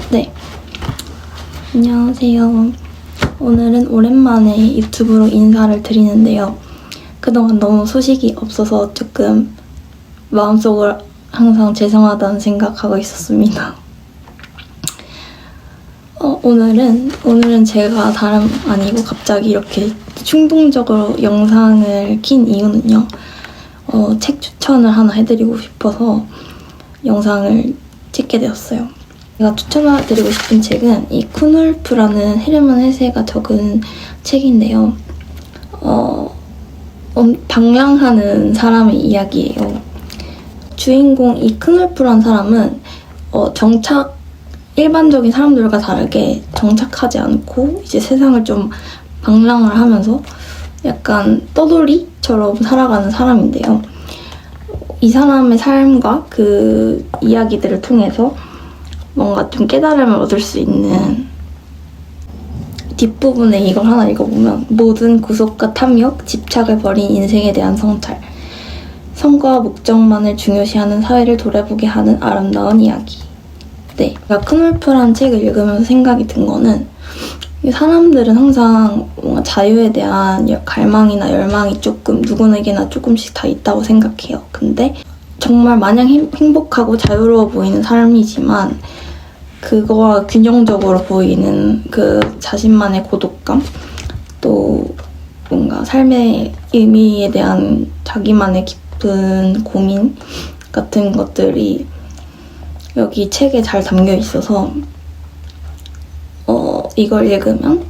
네, 안녕하세요. 오늘은 오랜만에 유튜브로 인사를 드리는데요. 그동안 너무 소식이 없어서 조금 마음속으로 항상 죄송하다는 생각하고 있었습니다. 오늘은 제가 다름 아니고 갑자기 이렇게 충동적으로 영상을 킨 이유는요. 책 추천을 하나 해드리고 싶어서 영상을 찍게 되었어요. 제가 추천해드리고 싶은 책은 이 쿤울프라는 헤르만 헤세가 적은 책인데요. 방랑하는 사람의 이야기예요. 주인공 이 쿤울프라는 사람은 일반적인 사람들과 다르게 정착하지 않고 이제 세상을 좀 방랑을 하면서 약간 떠돌이처럼 살아가는 사람인데요. 이 사람의 삶과 그 이야기들을 통해서 뭔가 좀 깨달음을 얻을 수 있는, 뒷부분에 이걸 하나 읽어보면 모든 구속과 탐욕, 집착을 버린 인생에 대한 성찰, 성과 목적만을 중요시하는 사회를 돌아보게 하는 아름다운 이야기. 네, 제가 쿤울프라는 책을 읽으면서 생각이 든 거는 사람들은 항상 뭔가 자유에 대한 갈망이나 열망이 조금 누구에게나 조금씩 다 있다고 생각해요. 근데 정말 마냥 행복하고 자유로워 보이는 삶이지만 그거와 균형적으로 보이는 그 자신만의 고독감, 또 뭔가 삶의 의미에 대한 자기만의 깊은 고민 같은 것들이 여기 책에 잘 담겨 있어서 이걸 읽으면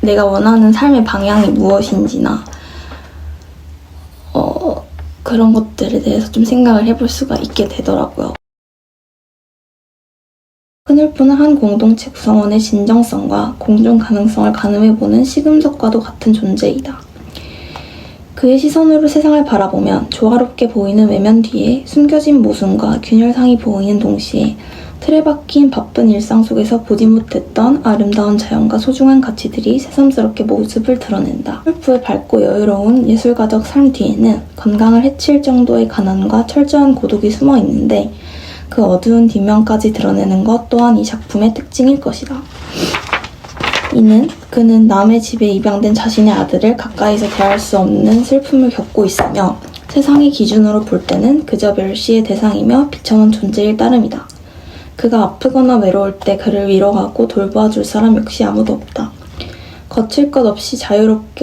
내가 원하는 삶의 방향이 무엇인지나 그런 것들에 대해서 좀 생각을 해볼 수가 있게 되더라고요. 쿤울프는 한 공동체 구성원의 진정성과 공존 가능성을 가늠해보는 시금석과도 같은 존재이다. 그의 시선으로 세상을 바라보면 조화롭게 보이는 외면 뒤에 숨겨진 모순과 균열상이 보이는 동시에 틀에 박힌 바쁜 일상 속에서 보지 못했던 아름다운 자연과 소중한 가치들이 새삼스럽게 모습을 드러낸다. 쿨프의 밝고 여유로운 예술가적 삶 뒤에는 건강을 해칠 정도의 가난과 철저한 고독이 숨어 있는데 그 어두운 뒷면까지 드러내는 것 또한 이 작품의 특징일 것이다. 그는 남의 집에 입양된 자신의 아들을 가까이서 대할 수 없는 슬픔을 겪고 있으며 세상의 기준으로 볼 때는 그저 멸시의 대상이며 비천한 존재일 따름이다. 그가 아프거나 외로울 때 그를 위로하고 돌봐줄 사람 역시 아무도 없다. 거칠 것 없이 자유롭게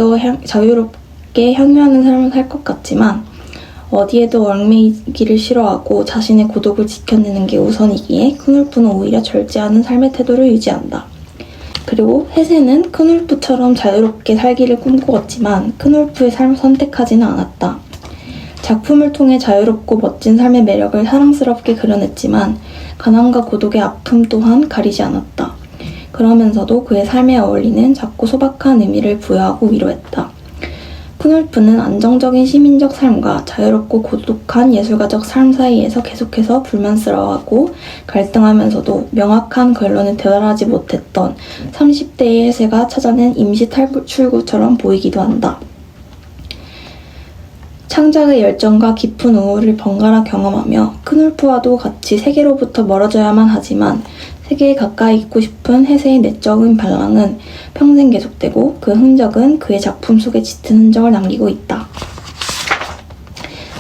향유하는 삶을 살 것 같지만 어디에도 얽매이기를 싫어하고 자신의 고독을 지켜내는 게 우선이기에 쿤울프는 오히려 절제하는 삶의 태도를 유지한다. 그리고 헤세는 쿤울프처럼 자유롭게 살기를 꿈꾸었지만 쿤울프의 삶을 선택하지는 않았다. 작품을 통해 자유롭고 멋진 삶의 매력을 사랑스럽게 그려냈지만 가난과 고독의 아픔 또한 가리지 않았다. 그러면서도 그의 삶에 어울리는 작고 소박한 의미를 부여하고 위로했다. 쿤울프는 안정적인 시민적 삶과 자유롭고 고독한 예술가적 삶 사이에서 계속해서 불만스러워하고 갈등하면서도 명확한 결론에 도달하지 못했던 30대의 헤세가 찾아낸 임시 탈출구처럼 보이기도 한다. 창작의 열정과 깊은 우울을 번갈아 경험하며 쿤울프와도 같이 세계로부터 멀어져야만 하지만 세계에 가까이 있고 싶은 헤세의 내적인 반랑은 평생 계속되고 그 흔적은 그의 작품 속에 짙은 흔적을 남기고 있다.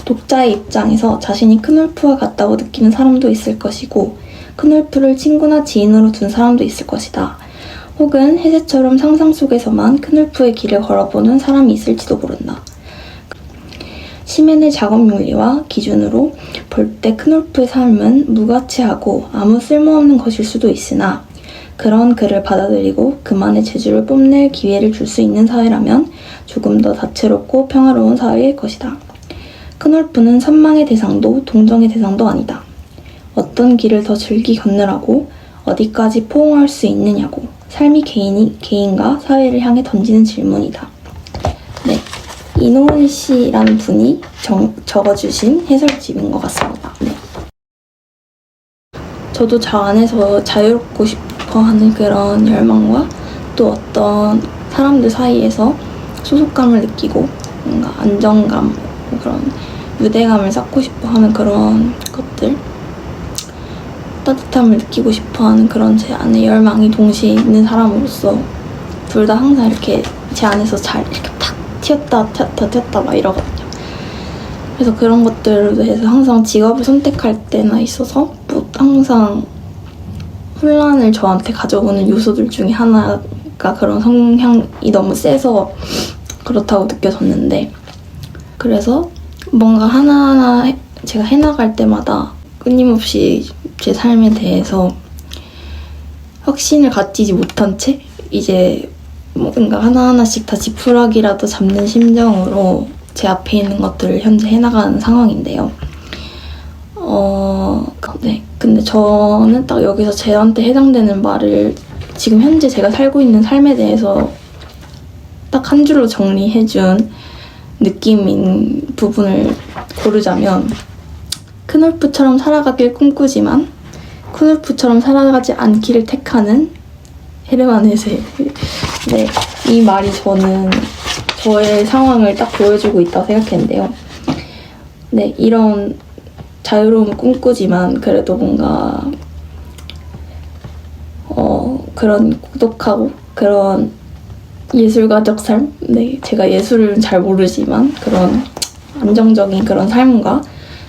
독자의 입장에서 자신이 쿤울프와 같다고 느끼는 사람도 있을 것이고 쿤울프를 친구나 지인으로 둔 사람도 있을 것이다. 혹은 헤세처럼 상상 속에서만 쿤울프의 길을 걸어보는 사람이 있을지도 모른다. 시멘의 작업 윤리와 기준으로 볼 때 쿤울프의 삶은 무가치하고 아무 쓸모없는 것일 수도 있으나 그런 그를 받아들이고 그만의 재주를 뽐낼 기회를 줄 수 있는 사회라면 조금 더 다채롭고 평화로운 사회일 것이다. 쿤울프는 선망의 대상도 동정의 대상도 아니다. 어떤 길을 더 즐기 걷느라고 어디까지 포옹할 수 있느냐고 삶이 개인과 사회를 향해 던지는 질문이다. 네. 이노은 씨라는 분이 적어주신 해설집인 것 같습니다. 네. 저도 저 안에서 자유롭고 싶어하는 그런 열망과 또 어떤 사람들 사이에서 소속감을 느끼고 뭔가 안정감, 그런 유대감을 쌓고 싶어하는 그런 것들 따뜻함을 느끼고 싶어하는 그런 제 안에 열망이 동시에 있는 사람으로서 둘 다 항상 이렇게 제 안에서 잘 이렇게 탁 튀었다 막 이러거든요. 그래서 그런 것들로 해서 항상 직업을 선택할 때나 있어서 뭐 항상 혼란을 저한테 가져오는 요소들 중에 하나가 그런 성향이 너무 세서 그렇다고 느껴졌는데, 그래서 뭔가 하나하나 제가 해나갈 때마다 끊임없이 제 삶에 대해서 확신을 가지지 못한 채 이제 뭔가 하나하나씩 다 지푸라기라도 잡는 심정으로 제 앞에 있는 것들을 현재 해나가는 상황인데요. 네. 근데 저는 딱 여기서 저한테 해당되는 말을 지금 현재 제가 살고 있는 삶에 대해서 딱 한 줄로 정리해준 느낌인 부분을 고르자면, 크놀프처럼 살아가길 꿈꾸지만 크놀프처럼 살아가지 않기를 택하는 헤르만 헤세. 네, 이 말이 저는 저의 상황을 딱 보여주고 있다고 생각했는데요. 네, 이런 자유로움을 꿈꾸지만 그래도 뭔가 그런 고독하고 그런 예술가적 삶? 네, 제가 예술을 잘 모르지만 그런 안정적인 그런 삶과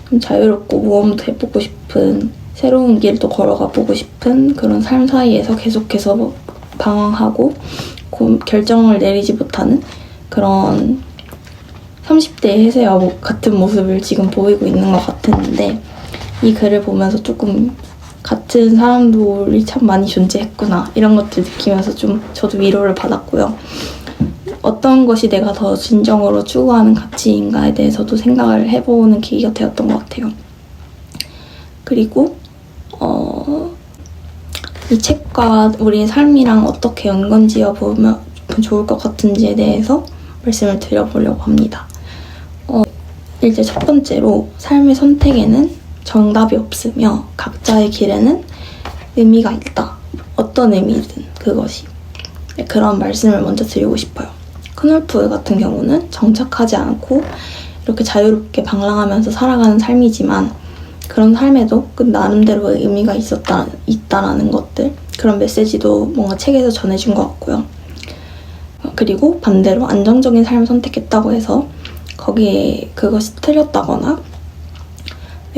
좀 자유롭고 모험도 해보고 싶은, 새로운 길도 걸어가 보고 싶은 그런 삶 사이에서 계속해서 방황하고 결정을 내리지 못하는 그런 30대의 혜세와 같은 모습을 지금 보이고 있는 것 같았는데, 이 글을 보면서 조금 같은 사람들이 참 많이 존재했구나 이런 것들 느끼면서 좀 저도 위로를 받았고요. 어떤 것이 내가 더 진정으로 추구하는 가치인가에 대해서도 생각을 해보는 계기가 되었던 것 같아요. 그리고 이 책과 우리의 삶이랑 어떻게 연관지어 보면 좋을 것 같은지에 대해서 말씀을 드려보려고 합니다. 이제 첫 번째로, 삶의 선택에는 정답이 없으며 각자의 길에는 의미가 있다. 어떤 의미든 그것이. 그런 말씀을 먼저 드리고 싶어요. 크놀프 같은 경우는 정착하지 않고 이렇게 자유롭게 방랑하면서 살아가는 삶이지만, 그런 삶에도 그 나름대로의 의미가 있다라는 것들, 그런 메시지도 뭔가 책에서 전해준 것 같고요. 그리고 반대로 안정적인 삶을 선택했다고 해서 거기에 그것이 틀렸다거나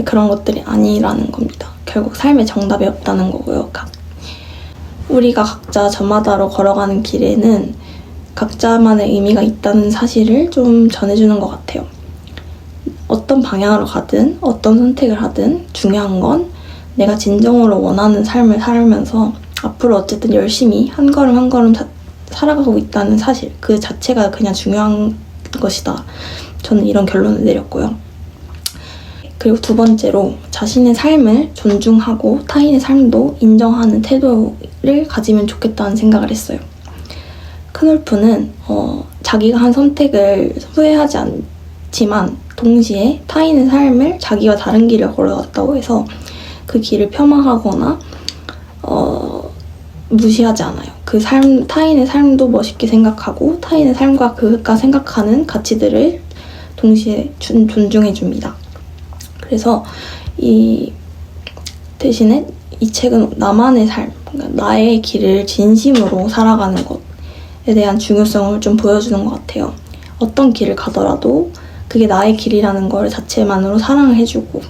그런 것들이 아니라는 겁니다. 결국 삶에 정답이 없다는 거고요. 우리가 각자 저마다로 걸어가는 길에는 각자만의 의미가 있다는 사실을 좀 전해주는 것 같아요. 어떤 방향으로 가든 어떤 선택을 하든 중요한 건 내가 진정으로 원하는 삶을 살면서 앞으로 어쨌든 열심히 한 걸음 한 걸음 살아가고 있다는 사실, 그 자체가 그냥 중요한 것이다. 저는 이런 결론을 내렸고요. 그리고 두 번째로, 자신의 삶을 존중하고 타인의 삶도 인정하는 태도를 가지면 좋겠다는 생각을 했어요. 크놀프는 자기가 한 선택을 후회하지 않지만 동시에 타인의 삶을 자기와 다른 길을 걸어갔다고 해서 그 길을 폄하하거나 무시하지 않아요. 그 타인의 삶도 멋있게 생각하고 타인의 삶과 그가 생각하는 가치들을 동시에 존중해줍니다. 그래서 대신에 이 책은 나만의 삶, 그러니까 나의 길을 진심으로 살아가는 것에 대한 중요성을 좀 보여주는 것 같아요. 어떤 길을 가더라도 그게 나의 길이라는 걸 자체만으로 사랑을 해주고,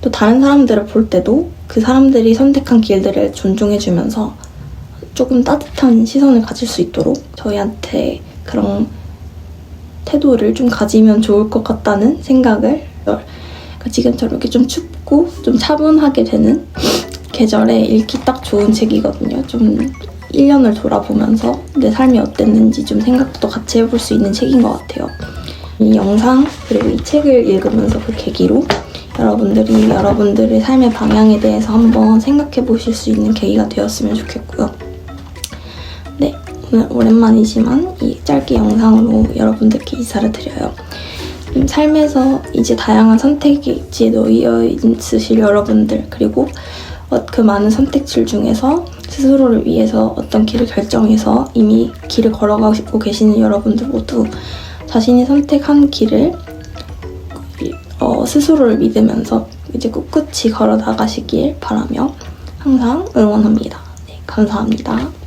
또 다른 사람들을 볼 때도 그 사람들이 선택한 길들을 존중해주면서 조금 따뜻한 시선을 가질 수 있도록 저희한테 그런 태도를 좀 가지면 좋을 것 같다는 생각을, 지금처럼 이렇게 좀 춥고 좀 차분하게 되는 계절에 읽기 딱 좋은 책이거든요. 좀 1년을 돌아보면서 내 삶이 어땠는지 좀 생각도 같이 해볼 수 있는 책인 것 같아요. 이 영상 그리고 이 책을 읽으면서 그 계기로 여러분들이 여러분들의 삶의 방향에 대해서 한번 생각해 보실 수 있는 계기가 되었으면 좋겠고요. 네, 오늘 오랜만이지만 이 짧게 영상으로 여러분들께 인사를 드려요. 삶에서 이제 다양한 선택지에 놓여 있으실 여러분들, 그리고 그 많은 선택지들 중에서 스스로를 위해서 어떤 길을 결정해서 이미 길을 걸어가고 계시는 여러분들 모두 자신이 선택한 길을 스스로를 믿으면서 이제 꿋꿋이 걸어 나가시길 바라며 항상 응원합니다. 네, 감사합니다.